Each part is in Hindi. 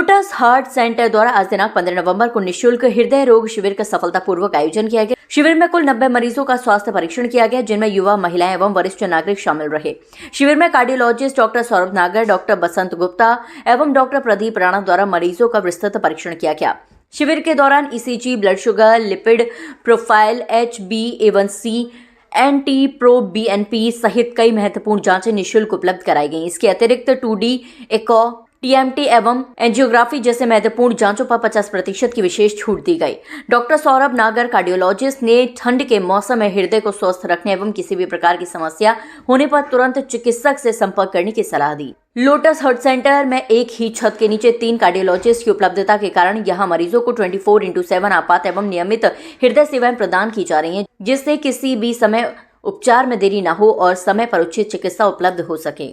लोटस हार्ट सेंटर द्वारा आज दिनांक 15 नवंबर को निःशुल्क हृदय रोग शिविर का सफलतापूर्वक आयोजन किया गया। शिविर में कुल 90 मरीजों का स्वास्थ्य परीक्षण किया गया, जिनमें युवा, महिलाएं एवं वरिष्ठ नागरिक शामिल रहे। शिविर में कार्डियोलॉजिस्ट डॉक्टर सौरभ नागर, डॉक्टर बसंत गुप्ता एवं डॉक्टर प्रदीप राणा द्वारा मरीजों का विस्तृत परीक्षण किया गया। शिविर के दौरान ECG, blood sugar, lipid profile, HbA1c, anti pro BNP सहित कई महत्वपूर्ण जांचें निःशुल्क उपलब्ध कराई गई। इसके अतिरिक्त 2D एको, TMT एवं एंजियोग्राफी जैसे महत्वपूर्ण जांचों पर 50% की विशेष छूट दी गई। डॉक्टर सौरभ नागर, कार्डियोलॉजिस्ट, ने ठंड के मौसम में हृदय को स्वस्थ रखने एवं किसी भी प्रकार की समस्या होने पर तुरंत चिकित्सक से संपर्क करने की सलाह दी। लोटस हार्ट सेंटर में एक ही छत के नीचे 3 कार्डियोलॉजिस्ट की उपलब्धता के कारण यहां मरीजों को 24/7 आपात एवं नियमित हृदय सेवाएं प्रदान की जा रही हैं, जिससे किसी भी समय उपचार में देरी न हो और समय पर उचित चिकित्सा उपलब्ध हो सके।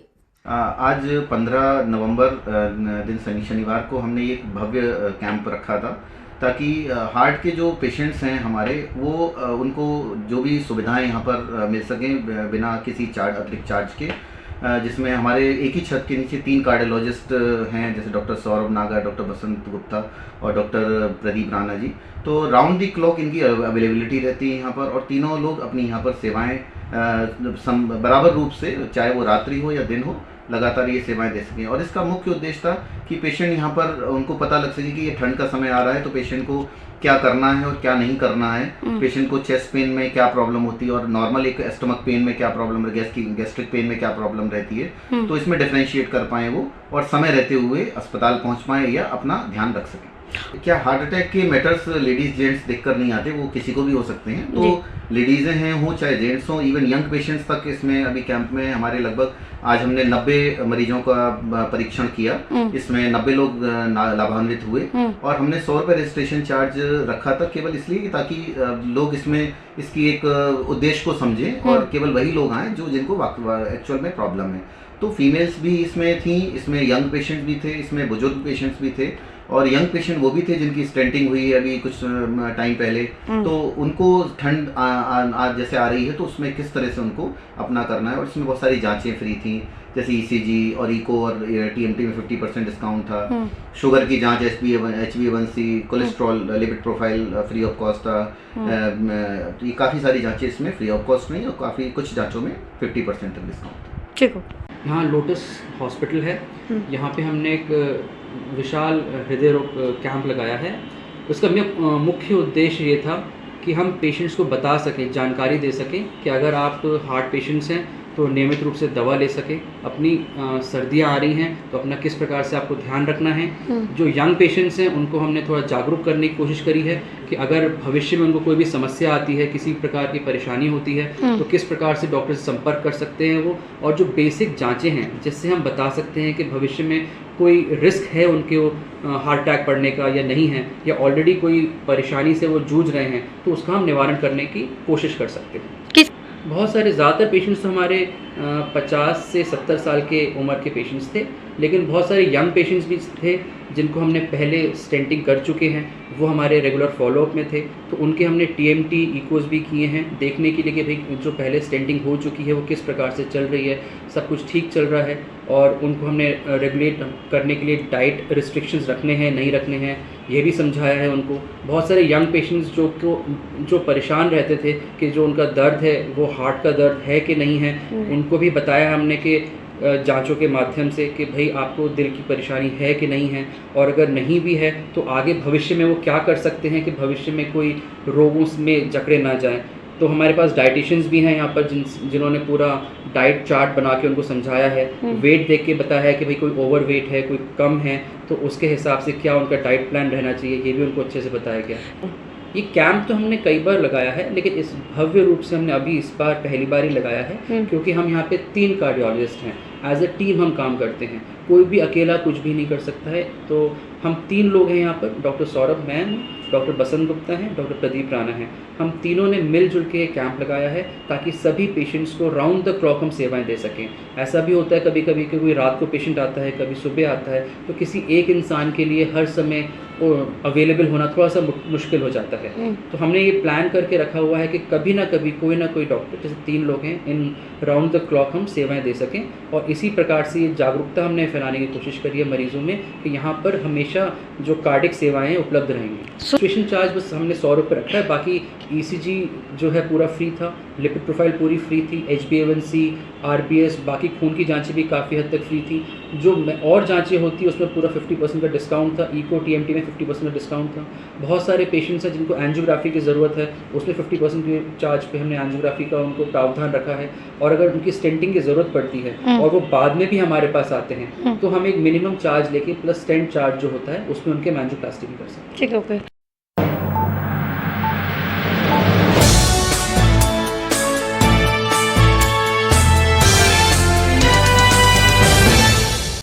आज 15 नवंबर दिन शनिवार को हमने एक भव्य कैंप रखा था, ताकि हार्ट के जो पेशेंट्स हैं हमारे, वो उनको जो भी सुविधाएं यहाँ पर मिल सकें बिना किसी अतिरिक्त चार्ज के, जिसमें हमारे एक ही छत के नीचे 3 कार्डियोलॉजिस्ट हैं, जैसे डॉक्टर सौरभ नागर, डॉक्टर बसंत गुप्ता और डॉक्टर प्रदीप राणा जी। तो राउंड दी क्लॉक इनकी अवेलेबिलिटी रहती है यहाँ पर, और तीनों लोग अपनी यहाँ पर सेवाएं बराबर रूप से, चाहे वो रात्रि हो या दिन हो, लगातार ये सेवाएं दे सकें। और इसका मुख्य उद्देश्य था कि पेशेंट यहाँ पर उनको पता लग सके कि ये ठंड का समय आ रहा है, तो पेशेंट को क्या करना है और क्या नहीं करना है। पेशेंट को चेस्ट पेन में क्या प्रॉब्लम होती है और नॉर्मल एक स्टमक पेन में क्या प्रॉब्लम, गैस्ट्रिक पेन में क्या प्रॉब्लम रहती है, तो इसमें डिफरेंशिएट कर पाएँ वो, और समय रहते हुए अस्पताल पहुँच पाएँ या अपना ध्यान रख सकें। क्या हार्ट अटैक के मैटर्स लेडीज जेंट्स देखकर नहीं आते, वो किसी को भी हो सकते हैं। तो लेडीज़ें हैं हो चाहे जेंट्स हो, इवन यंग पेशेंट्स तक इसमें अभी कैंप में हमारे लगभग आज हमने 90 मरीजों का परीक्षण किया। इसमें 90 लोग लाभान्वित हुए, और हमने 100 रुपये रजिस्ट्रेशन चार्ज रखा था, केवल इसलिए ताकि लोग इसमें इसकी एक उद्देश्य को समझें और केवल वही लोग आएँ जो जिनको एक्चुअल में प्रॉब्लम है। तो फीमेल्स भी इसमें थी, इसमें यंग पेशेंट भी थे, इसमें बुजुर्ग पेशेंट्स भी थे, और यंग पेशेंट वो भी थे जिनकी स्टेंटिंग हुई है अभी कुछ टाइम पहले। तो उनको ठंड जैसे आ रही है, तो उसमें किस तरह से उनको अपना करना है, और इसमें बहुत सारी जांचें फ्री थी, जैसे ECG और इको और TMT में 50% डिस्काउंट था। शुगर की जांच, HbA1c, cholesterol, lipid profile free of cost था। ये काफ़ी सारी जांचें इसमें फ्री ऑफ कॉस्ट नहीं, और काफ़ी कुछ जांचों में 50% तक डिस्काउंट। ठीक हो। यहाँ लोटस हॉस्पिटल है, यहाँ पे हमने एक विशाल हृदय रोग कैंप लगाया है। उसका मुख्य उद्देश्य ये था कि हम पेशेंट्स को बता सकें, जानकारी दे सकें कि अगर आप हार्ट पेशेंट्स हैं तो नियमित रूप से दवा ले सकें, अपनी सर्दियाँ आ रही हैं तो अपना किस प्रकार से आपको ध्यान रखना है। जो यंग पेशेंट्स हैं उनको हमने थोड़ा जागरूक करने की कोशिश करी है कि अगर भविष्य में उनको कोई भी समस्या आती है, किसी प्रकार की परेशानी होती है, तो किस प्रकार से डॉक्टर से संपर्क कर सकते हैं वो, और जो बेसिक जांचें हैं जिससे हम बता सकते हैं कि भविष्य में कोई रिस्क है उनके हार्ट अटैक पड़ने का या नहीं है, या ऑलरेडी कोई परेशानी से वो जूझ रहे हैं, तो उसका हम निवारण करने की कोशिश कर सकते हैं। बहुत सारे ज़्यादातर पेशेंट्स तो हमारे 50 से 70 साल के उम्र के पेशेंट्स थे, लेकिन बहुत सारे यंग पेशेंट्स भी थे जिनको हमने पहले स्टेंटिंग कर चुके हैं, वो हमारे रेगुलर फॉलोअप में थे, तो उनके हमने TMT इकोज भी किए हैं, देखने के लिए कि भाई जो पहले स्टेंटिंग हो चुकी है वो किस प्रकार से चल रही है, सब कुछ ठीक चल रहा है, और उनको हमने रेगुलेट करने के लिए डाइट रिस्ट्रिक्शंस रखने हैं नहीं रखने हैं, ये भी समझाया है उनको। बहुत सारे यंग पेशेंट्स जो परेशान रहते थे कि जो उनका दर्द है वो हार्ट का दर्द है कि नहीं है, उनको भी बताया हमने कि जांचों के माध्यम से कि भाई आपको दिल की परेशानी है कि नहीं है, और अगर नहीं भी है तो आगे भविष्य में वो क्या कर सकते हैं कि भविष्य में कोई रोगों में जकड़े ना जाएं। तो हमारे पास डाइटिशियंस भी हैं यहाँ पर जिन्होंने पूरा डाइट चार्ट बना के उनको समझाया है, वेट देख के बताया है कि भाई कोई ओवर वेट है, कोई कम है, तो उसके हिसाब से क्या उनका डाइट प्लान रहना चाहिए, ये भी उनको अच्छे से बताया गया। ये कैंप तो हमने कई बार लगाया है, लेकिन इस भव्य रूप से हमने अभी इस बार पहली बार ही लगाया है, क्योंकि हम यहाँ पे 3 कार्डियोलॉजिस्ट हैं, एज ए टीम हम काम करते हैं, कोई भी अकेला कुछ भी नहीं कर सकता है। तो हम 3 लोग हैं यहाँ पर, डॉक्टर सौरभ, मैं, डॉक्टर बसंत गुप्ता हैं, डॉक्टर प्रदीप राणा हैं। हम तीनों ने मिलजुल के कैंप लगाया है ताकि सभी पेशेंट्स को राउंड द क्लॉक हम सेवाएं दे सकें। ऐसा भी होता है कभी कभी कि कोई रात को पेशेंट आता है, कभी सुबह आता है, तो किसी एक इंसान के लिए हर समय अवेलेबल होना थोड़ा सा मुश्किल हो जाता है। तो हमने ये प्लान करके रखा हुआ है कि कभी ना कभी कोई ना कोई डॉक्टर, जैसे 3 लोग हैं, इन राउंड द क्लॉक हम सेवाएं दे सकें। और इसी प्रकार से ये जागरूकता हमने फैलाने की कोशिश करी है मरीज़ों में कि यहाँ पर हमेशा जो कार्डिक सेवाएं हैं उपलब्ध रहेंगी। स्टेशन चार्ज बस हमने 100 रुपये रखा है, बाकी ECG जो है पूरा फ्री था, लिपिड प्रोफाइल पूरी फ्री थी, HbA1c, RBS, बाकी खून की जांचें भी काफ़ी हद तक फ्री थी। जो और जांचें होती उसमें पूरा 50% का डिस्काउंट था। इको TMT में 50% का डिस्काउंट था। बहुत सारे पेशेंट्स हैं जिनको एंजियोग्राफी की ज़रूरत है, उसमें 50% के चार्ज पे हमने एंजियोग्राफी का उनको प्रावधान रखा है। और अगर उनकी स्टेंटिंग की ज़रूरत पड़ती है और वो बाद में भी हमारे पास आते हैं तो हम एक मिनिमम चार्ज लेके प्लस स्टेंट चार्ज जो होता है उसमें उनके एंजियोप्लास्टी भी कर सकते हैं। ठीक है, ओके।